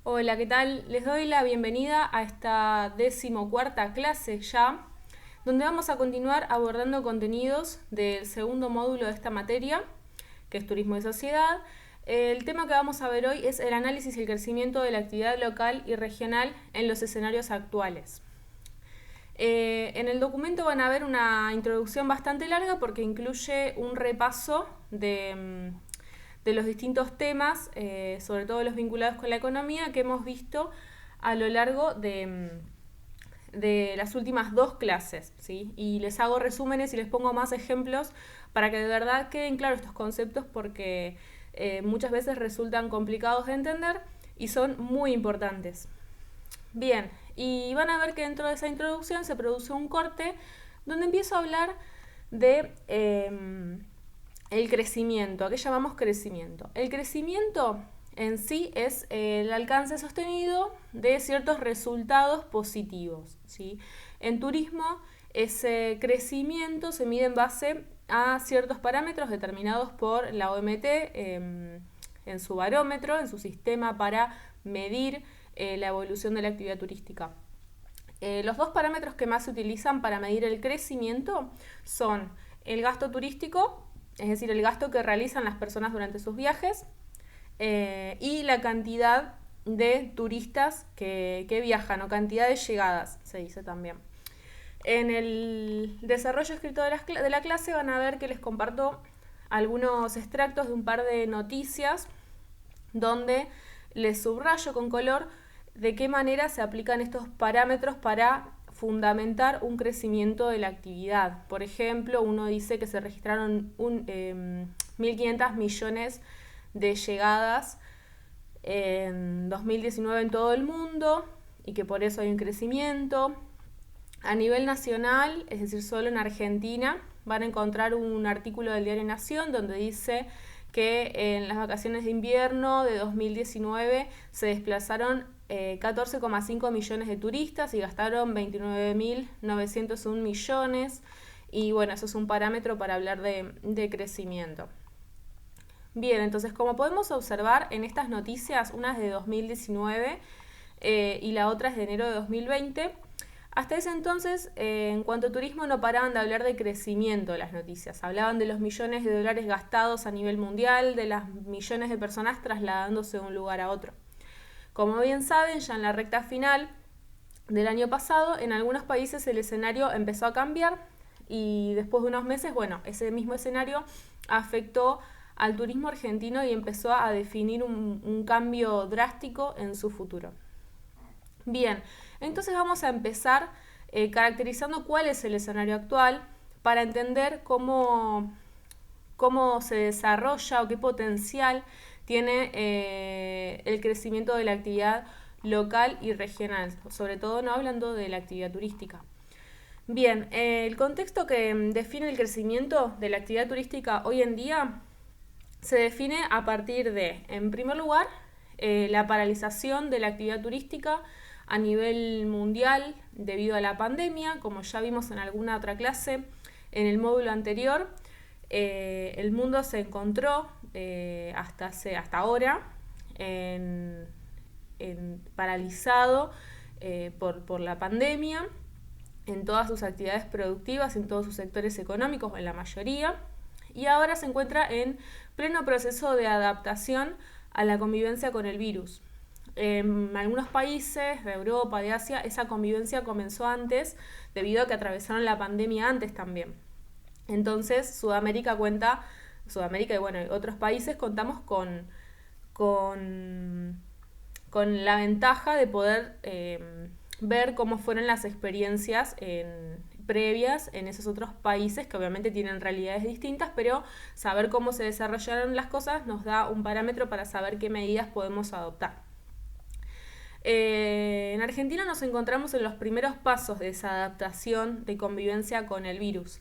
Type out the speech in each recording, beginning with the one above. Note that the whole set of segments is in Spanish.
Hola, ¿qué tal? Les doy la bienvenida a esta 14ª clase ya, donde vamos a continuar abordando contenidos del segundo módulo de esta materia, que es Turismo y Sociedad. El tema que vamos a ver hoy es el análisis y el crecimiento de la actividad local y regional en los escenarios actuales. En el documento van a ver una introducción bastante larga porque incluye un repaso de los distintos temas, sobre todo los vinculados con la economía, que hemos visto a lo largo de las últimas dos clases, ¿sí? Y les hago resúmenes y les pongo más ejemplos para que de verdad queden claros estos conceptos porque muchas veces resultan complicados de entender y son muy importantes. Bien, y van a ver que dentro de esa introducción se produce un corte donde empiezo a hablar de el crecimiento. ¿A qué llamamos crecimiento? El crecimiento en sí es el alcance sostenido de ciertos resultados positivos, ¿sí? En turismo, ese crecimiento se mide en base a ciertos parámetros determinados por la OMT en su barómetro, en su sistema para medir la evolución de la actividad turística. Los dos parámetros que más se utilizan para medir el crecimiento son el gasto turístico, es decir, el gasto que realizan las personas durante sus viajes, y la cantidad de turistas que viajan, o cantidad de llegadas, se dice también. En el desarrollo escrito de la clase van a ver que les comparto algunos extractos de un par de noticias donde les subrayo con color de qué manera se aplican estos parámetros para fundamentar un crecimiento de la actividad. Por ejemplo, uno dice que se registraron 1.500 millones de llegadas en 2019 en todo el mundo y que por eso hay un crecimiento. A nivel nacional, es decir, solo en Argentina, van a encontrar un artículo del diario Nación donde dice que en las vacaciones de invierno de 2019 se desplazaron 14,5 millones de turistas y gastaron 29.901 millones. Y bueno, eso es un parámetro para hablar de crecimiento. Bien, entonces como podemos observar en estas noticias, una es de 2019 y la otra es de enero de 2020, hasta ese entonces, en cuanto a turismo, no paraban de hablar de crecimiento de las noticias. Hablaban de los millones de dólares gastados a nivel mundial, de las millones de personas trasladándose de un lugar a otro. Como bien saben, ya en la recta final del año pasado, en algunos países el escenario empezó a cambiar y después de unos meses, bueno, ese mismo escenario afectó al turismo argentino y empezó a definir un cambio drástico en su futuro. Bien, entonces vamos a empezar caracterizando cuál es el escenario actual para entender cómo se desarrolla o qué potencial tiene el crecimiento de la actividad local y regional, sobre todo no hablando de la actividad turística. Bien, el contexto que define el crecimiento de la actividad turística hoy en día se define a partir de, en primer lugar, la paralización de la actividad turística a nivel mundial debido a la pandemia, como ya vimos en alguna otra clase en el módulo anterior. El mundo se encontró hasta ahora paralizado por la pandemia en todas sus actividades productivas, en todos sus sectores económicos, en la mayoría, y ahora se encuentra en pleno proceso de adaptación a la convivencia con el virus. En algunos países de Europa, de Asia, esa convivencia comenzó antes debido a que atravesaron la pandemia antes también. Entonces Sudamérica y bueno, otros países contamos con la ventaja de poder ver cómo fueron las experiencias previas en esos otros países que obviamente tienen realidades distintas, pero saber cómo se desarrollaron las cosas nos da un parámetro para saber qué medidas podemos adoptar. En Argentina nos encontramos en los primeros pasos de esa adaptación de convivencia con el virus,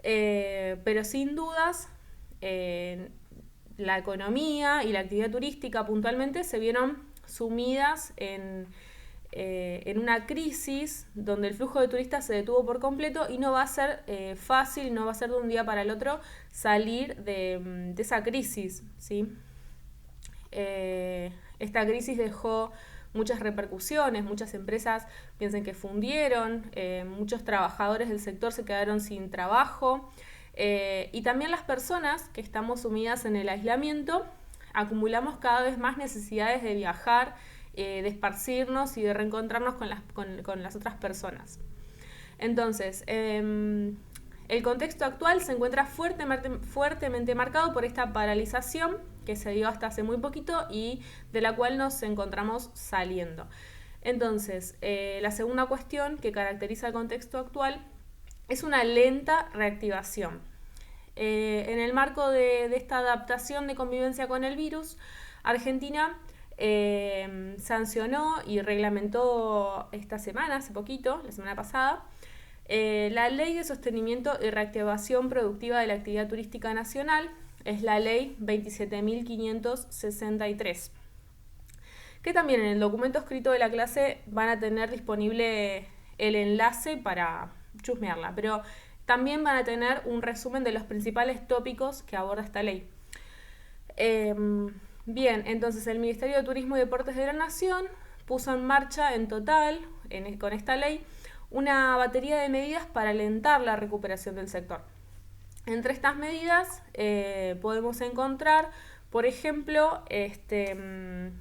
pero sin dudas la economía y la actividad turística puntualmente se vieron sumidas en una crisis donde el flujo de turistas se detuvo por completo y no va a ser fácil, no va a ser de un día para el otro salir de esa crisis, ¿sí? Esta crisis dejó muchas repercusiones, muchas empresas piensan que fundieron, muchos trabajadores del sector se quedaron sin trabajo, y también las personas que estamos sumidas en el aislamiento acumulamos cada vez más necesidades de viajar, de esparcirnos y de reencontrarnos con las otras personas. Entonces, el contexto actual se encuentra fuertemente marcado por esta paralización que se dio hasta hace muy poquito y de la cual nos encontramos saliendo. Entonces, la segunda cuestión que caracteriza el contexto actual es una lenta reactivación. En el marco de esta adaptación de convivencia con el virus, Argentina sancionó y reglamentó esta semana, hace poquito, la semana pasada, la Ley de Sostenimiento y Reactivación Productiva de la Actividad Turística Nacional, es la Ley 27.563, que también en el documento escrito de la clase van a tener disponible el enlace para chusmearla, pero también van a tener un resumen de los principales tópicos que aborda esta ley. Bien, entonces el Ministerio de Turismo y Deportes de la Nación puso en marcha en total, con esta ley, una batería de medidas para alentar la recuperación del sector. Entre estas medidas podemos encontrar, por ejemplo, la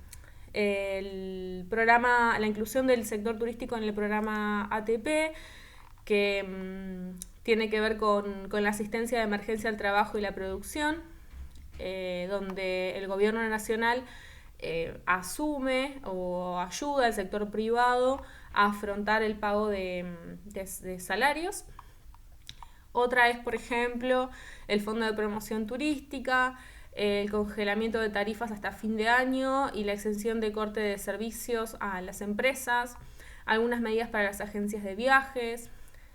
inclusión del sector turístico en el programa ATP, que tiene que ver con la asistencia de emergencia al trabajo y la producción, donde el gobierno nacional asume o ayuda al sector privado a afrontar el pago de salarios. Otra es, por ejemplo, el Fondo de Promoción Turística, el congelamiento de tarifas hasta fin de año y la exención de corte de servicios a las empresas, algunas medidas para las agencias de viajes,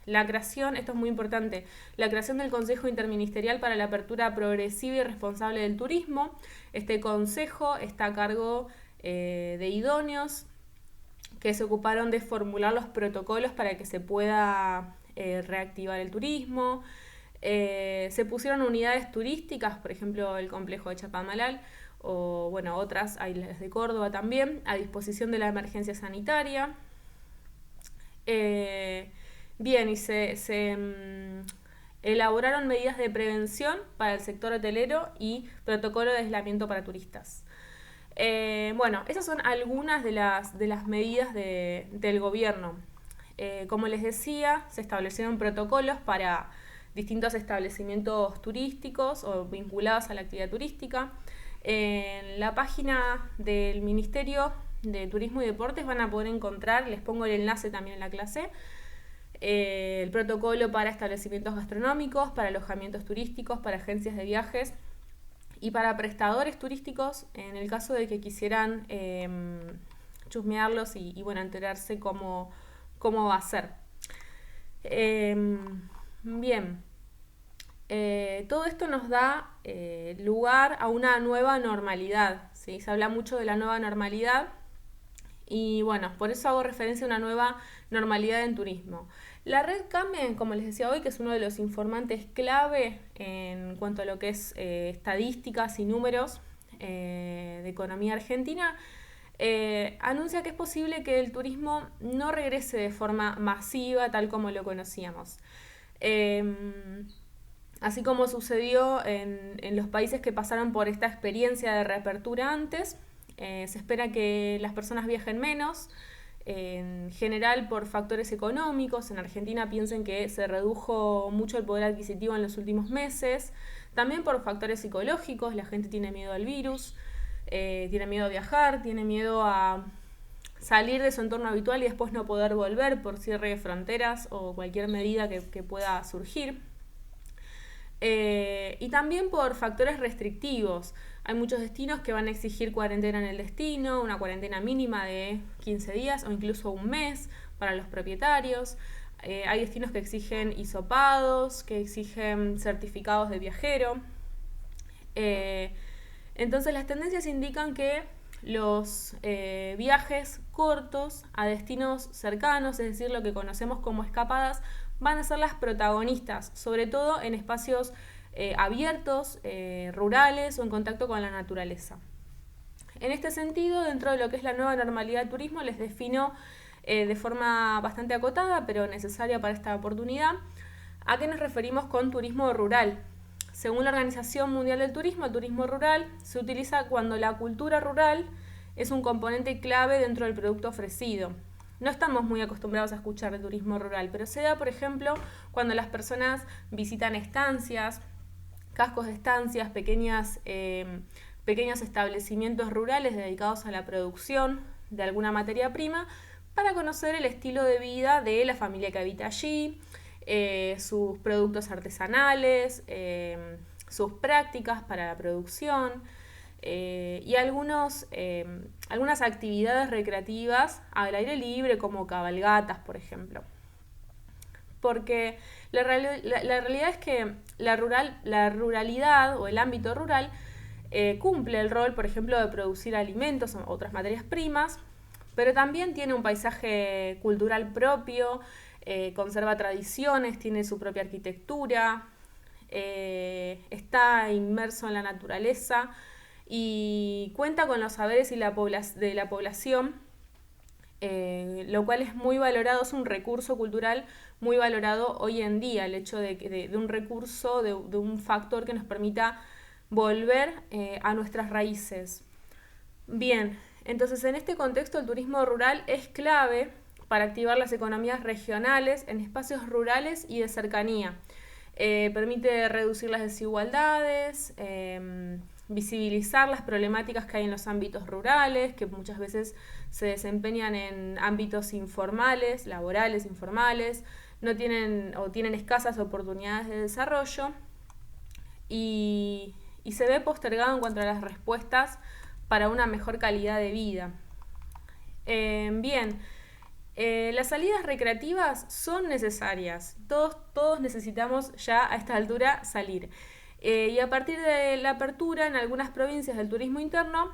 la creación, esto es muy importante, la creación del Consejo Interministerial para la Apertura Progresiva y Responsable del Turismo. Este consejo está a cargo de idóneos que se ocuparon de formular los protocolos para que se pueda reactivar el turismo. Se pusieron unidades turísticas, por ejemplo el complejo de Chapadmalal o bueno, otras, hay las de Córdoba también, a disposición de la emergencia sanitaria. Bien, y se elaboraron medidas de prevención para el sector hotelero y protocolo de aislamiento para turistas. Bueno, esas son algunas de las medidas del gobierno. Como les decía, se establecieron protocolos para distintos establecimientos turísticos o vinculados a la actividad turística. En la página del Ministerio de Turismo y Deportes van a poder encontrar, les pongo el enlace también en la clase, el protocolo para establecimientos gastronómicos, para alojamientos turísticos, para agencias de viajes y para prestadores turísticos en el caso de que quisieran chusmearlos y bueno, enterarse cómo va a ser. Bien, todo esto nos da lugar a una nueva normalidad, ¿sí? Se habla mucho de la nueva normalidad y bueno, por eso hago referencia a una nueva normalidad en turismo. La red CAME, como les decía hoy, que es uno de los informantes clave en cuanto a lo que es estadísticas y números de economía argentina, anuncia que es posible que el turismo no regrese de forma masiva tal como lo conocíamos. Así como sucedió en los países que pasaron por esta experiencia de reapertura antes, se espera que las personas viajen menos, en general por factores económicos. En Argentina piensen que se redujo mucho el poder adquisitivo en los últimos meses, también por factores psicológicos, la gente tiene miedo al virus, tiene miedo a viajar, tiene miedo a salir de su entorno habitual y después no poder volver por cierre de fronteras o cualquier medida que pueda surgir. Y también por factores restrictivos. Hay muchos destinos que van a exigir cuarentena en el destino, una cuarentena mínima de 15 días o incluso un mes para los propietarios. Hay destinos que exigen hisopados, que exigen certificados de viajero. Entonces las tendencias indican que los viajes cortos a destinos cercanos, es decir, lo que conocemos como escapadas, van a ser las protagonistas, sobre todo en espacios abiertos, rurales o en contacto con la naturaleza. En este sentido, dentro de lo que es la nueva normalidad del turismo, les defino de forma bastante acotada, pero necesaria para esta oportunidad, a qué nos referimos con turismo rural. Según la Organización Mundial del Turismo, el turismo rural se utiliza cuando la cultura rural es un componente clave dentro del producto ofrecido. No estamos muy acostumbrados a escuchar de turismo rural, pero se da, por ejemplo, cuando las personas visitan estancias, cascos de estancias, pequeños establecimientos rurales dedicados a la producción de alguna materia prima para conocer el estilo de vida de la familia que habita allí, sus productos artesanales, sus prácticas para la producción y algunas actividades recreativas al aire libre como cabalgatas, por ejemplo. Porque la realidad es que la ruralidad o el ámbito rural cumple el rol, por ejemplo, de producir alimentos o otras materias primas, pero también tiene un paisaje cultural propio, conserva tradiciones, tiene su propia arquitectura, está inmerso en la naturaleza y cuenta con los saberes de la población, lo cual es muy valorado, es un recurso cultural muy valorado hoy en día, el hecho de un recurso, de un factor que nos permita volver a nuestras raíces. Bien, entonces en este contexto el turismo rural es clave para activar las economías regionales en espacios rurales y de cercanía. Permite reducir las desigualdades, visibilizar las problemáticas que hay en los ámbitos rurales, que muchas veces se desempeñan en ámbitos informales, laborales, informales, no tienen o tienen escasas oportunidades de desarrollo y se ve postergado en cuanto a las respuestas para una mejor calidad de vida. Las salidas recreativas son necesarias, todos necesitamos ya a esta altura salir. Y a partir de la apertura en algunas provincias del turismo interno,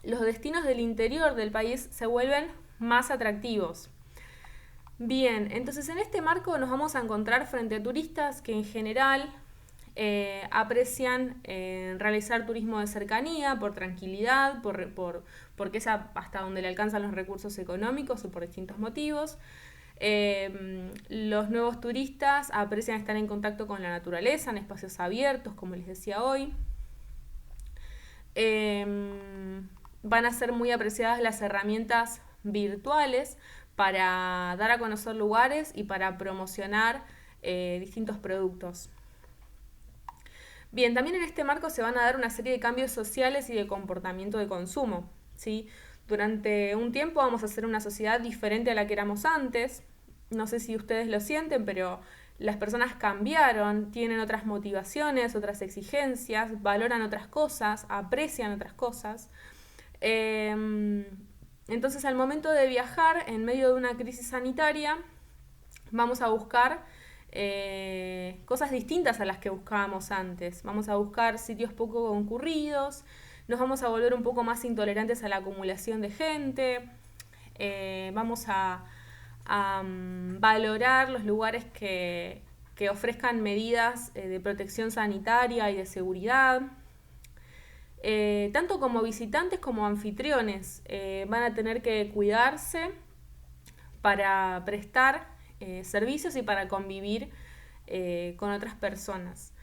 los destinos del interior del país se vuelven más atractivos. Bien, entonces en este marco nos vamos a encontrar frente a turistas que en general aprecian realizar turismo de cercanía por tranquilidad, porque es hasta donde le alcanzan los recursos económicos o por distintos motivos. Los nuevos turistas aprecian estar en contacto con la naturaleza, en espacios abiertos, como les decía hoy. Van a ser muy apreciadas las herramientas virtuales para dar a conocer lugares y para promocionar distintos productos. Bien, también en este marco se van a dar una serie de cambios sociales y de comportamiento de consumo, ¿sí? Durante un tiempo vamos a ser una sociedad diferente a la que éramos antes. No sé si ustedes lo sienten, pero las personas cambiaron, tienen otras motivaciones, otras exigencias, valoran otras cosas, aprecian otras cosas. Entonces, al momento de viajar en medio de una crisis sanitaria, vamos a buscar cosas distintas a las que buscábamos antes. Vamos a buscar sitios poco concurridos, nos vamos a volver un poco más intolerantes a la acumulación de gente, vamos a valorar los lugares que ofrezcan medidas de protección sanitaria y de seguridad. Tanto como visitantes como anfitriones van a tener que cuidarse para prestar servicios y para convivir con otras personas.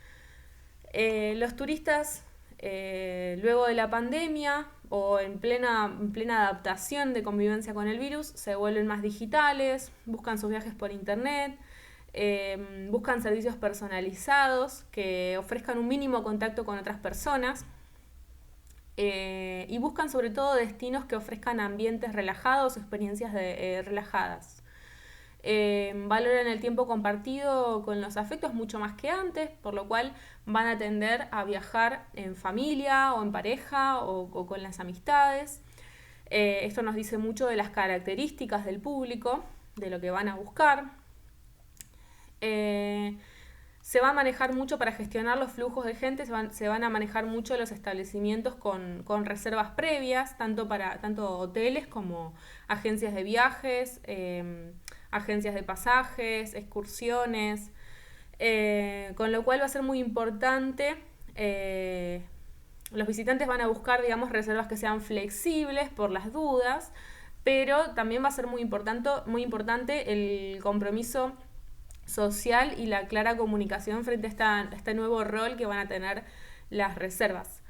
Los turistas, luego de la pandemia o en plena adaptación de convivencia con el virus, se vuelven más digitales, buscan sus viajes por internet, buscan servicios personalizados que ofrezcan un mínimo contacto con otras personas. Y buscan sobre todo destinos que ofrezcan ambientes relajados o experiencias relajadas. Valoran el tiempo compartido con los afectos mucho más que antes, por lo cual van a tender a viajar en familia o en pareja o con las amistades. Esto nos dice mucho de las características del público, de lo que van a buscar. Se va a manejar mucho para gestionar los flujos de gente, se van a manejar mucho los establecimientos con reservas previas, tanto hoteles como agencias de viajes, agencias de pasajes, excursiones, con lo cual va a ser muy importante los visitantes van a buscar, digamos, reservas que sean flexibles por las dudas, pero también va a ser muy importante el compromiso social y la clara comunicación frente a este nuevo rol que van a tener las reservas.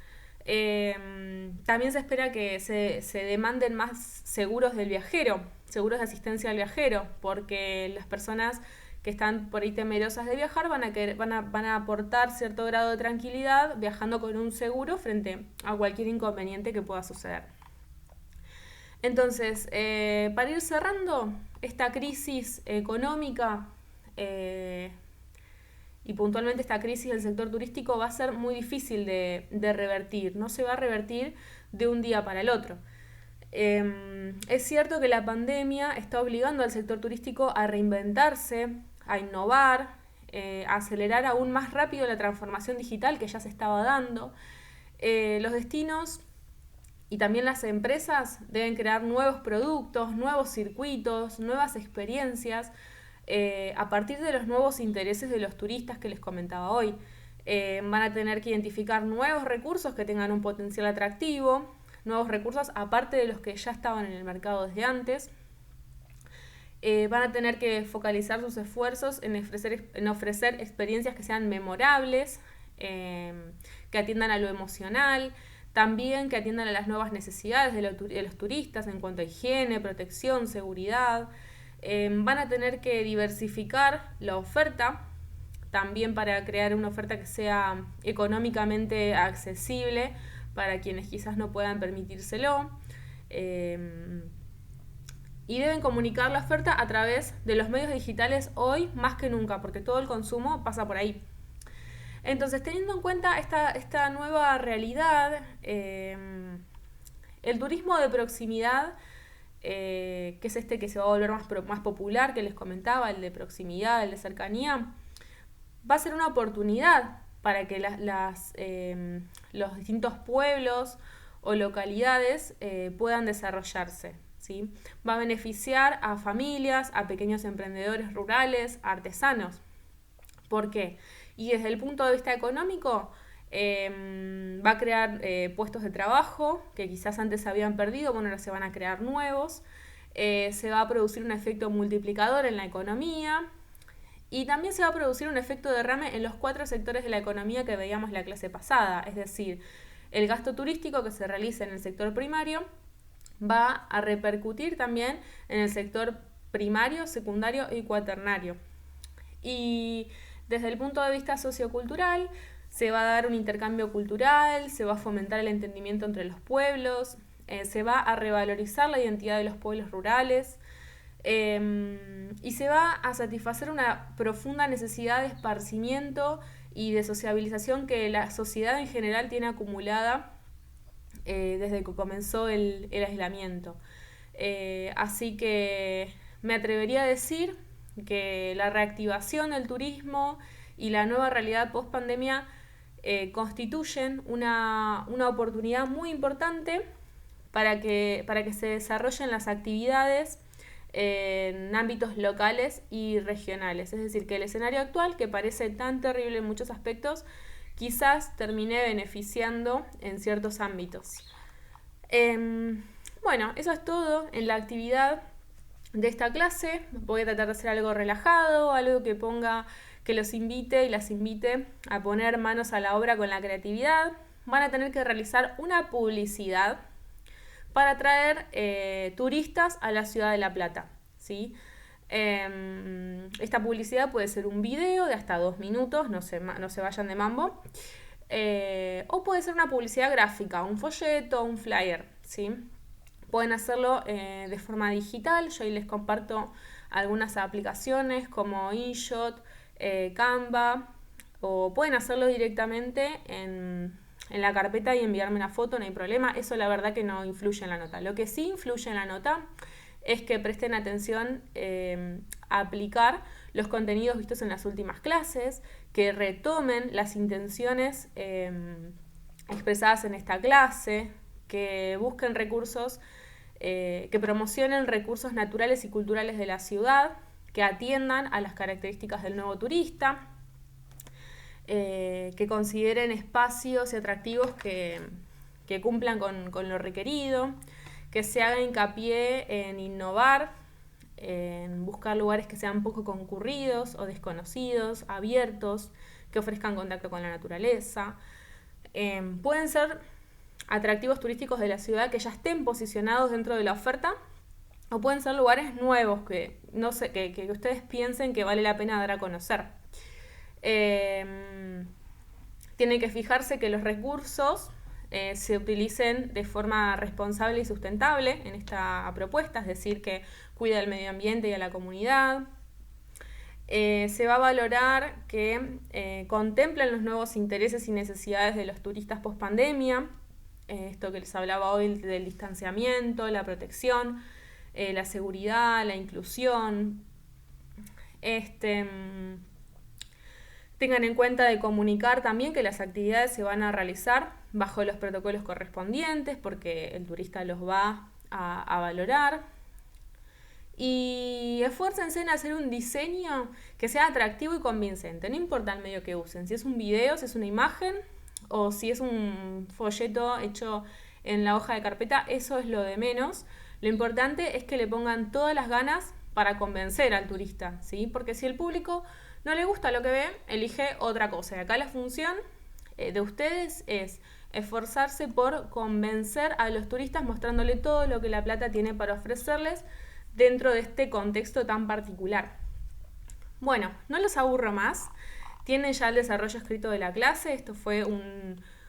También se espera que se demanden más seguros del viajero, seguros de asistencia al viajero, porque las personas que están por ahí temerosas de viajar van a aportar cierto grado de tranquilidad viajando con un seguro frente a cualquier inconveniente que pueda suceder. Entonces, para ir cerrando, esta crisis económica y puntualmente esta crisis del sector turístico va a ser muy difícil de revertir, no se va a revertir de un día para el otro. Es cierto que la pandemia está obligando al sector turístico a reinventarse, a innovar, a acelerar aún más rápido la transformación digital que ya se estaba dando. Los destinos y también las empresas deben crear nuevos productos, nuevos circuitos, nuevas experiencias a partir de los nuevos intereses de los turistas que les comentaba hoy. Van a tener que identificar nuevos recursos que tengan un potencial atractivo, nuevos recursos aparte de los que ya estaban en el mercado desde antes. Van a tener que focalizar sus esfuerzos en ofrecer experiencias que sean memorables, que atiendan a lo emocional, también que atiendan a las nuevas necesidades de los turistas en cuanto a higiene, protección, seguridad. Van a tener que diversificar la oferta, también para crear una oferta que sea económicamente accesible para quienes quizás no puedan permitírselo. Y deben comunicar la oferta a través de los medios digitales hoy más que nunca, porque todo el consumo pasa por ahí. Entonces, teniendo en cuenta esta nueva realidad, el turismo de proximidad, que es este que se va a volver más popular, que les comentaba, el de proximidad, el de cercanía, va a ser una oportunidad para que los distintos pueblos o localidades puedan desarrollarse, ¿sí? Va a beneficiar a familias, a pequeños emprendedores rurales, a artesanos. ¿Por qué? Y desde el punto de vista económico, va a crear puestos de trabajo que quizás antes se habían perdido, bueno, ahora se van a crear nuevos. Se va a producir un efecto multiplicador en la economía y también se va a producir un efecto derrame en los 4 sectores de la economía que veíamos en la clase pasada, es decir, el gasto turístico que se realiza en el sector primario va a repercutir también en el sector primario, secundario y cuaternario. Y desde el punto de vista sociocultural, se va a dar un intercambio cultural, se va a fomentar el entendimiento entre los pueblos, se va a revalorizar la identidad de los pueblos rurales y se va a satisfacer una profunda necesidad de esparcimiento y de sociabilización que la sociedad en general tiene acumulada desde que comenzó el aislamiento. Así que me atrevería a decir que la reactivación del turismo y la nueva realidad post-pandemia constituyen una oportunidad muy importante para que se desarrollen las actividades en ámbitos locales y regionales. Es decir, que el escenario actual, que parece tan terrible en muchos aspectos, quizás termine beneficiando en ciertos ámbitos. Bueno, eso es todo en la actividad de esta clase. Voy a tratar de hacer algo relajado, algo que los invite y las invite a poner manos a la obra con la creatividad. Van a tener que realizar una publicidad para atraer turistas a la ciudad de La Plata, ¿sí? Esta publicidad puede ser un video de hasta 2 minutos, no se vayan de mambo, o puede ser una publicidad gráfica, un folleto, un flyer, ¿sí? Pueden hacerlo de forma digital. Yo ahí les comparto algunas aplicaciones como InShot, Canva, o pueden hacerlo directamente en la carpeta y enviarme una foto, no hay problema. Eso la verdad que no influye en la nota. Lo que sí influye en la nota es que presten atención a aplicar los contenidos vistos en las últimas clases, que retomen las intenciones expresadas en esta clase, que busquen recursos, que promocionen recursos naturales y culturales de la ciudad, que atiendan a las características del nuevo turista. que consideren espacios y atractivos que cumplan con lo requerido, que se haga hincapié en innovar, en buscar lugares que sean poco concurridos o desconocidos, abiertos, que ofrezcan contacto con la naturaleza. Pueden ser atractivos turísticos de la ciudad que ya estén posicionados dentro de la oferta, o pueden ser lugares nuevos que, no sé, que ustedes piensen que vale la pena dar a conocer. Tienen que fijarse que los recursos se utilicen de forma responsable y sustentable en esta propuesta, es decir, que cuida el medio ambiente y a la comunidad. Se va a valorar que contemplen los nuevos intereses y necesidades de los turistas post pandemia, esto que les hablaba hoy del distanciamiento, la protección, la seguridad, la inclusión. Tengan en cuenta de comunicar también que las actividades se van a realizar bajo los protocolos correspondientes, porque el turista los va a valorar. Y esfuércense en hacer un diseño que sea atractivo y convincente. No importa el medio que usen, si es un video, si es una imagen o si es un folleto hecho en la hoja de carpeta, eso es lo de menos. Lo importante es que le pongan todas las ganas para convencer al turista, ¿sí? Porque si el público no le gusta lo que ve, elige otra cosa. Y acá la función de ustedes es esforzarse por convencer a los turistas mostrándole todo lo que La Plata tiene para ofrecerles dentro de este contexto tan particular. Bueno, no los aburro más. Tienen ya el desarrollo escrito de la clase. Esto fue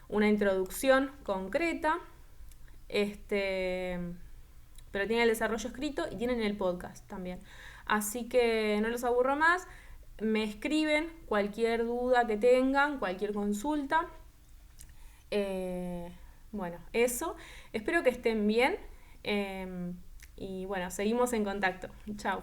una introducción concreta. Pero tienen el desarrollo escrito y tienen el podcast también. Así que no los aburro más. Me escriben cualquier duda que tengan, cualquier consulta. Bueno, eso. Espero que estén bien. Y bueno, seguimos en contacto. Chao.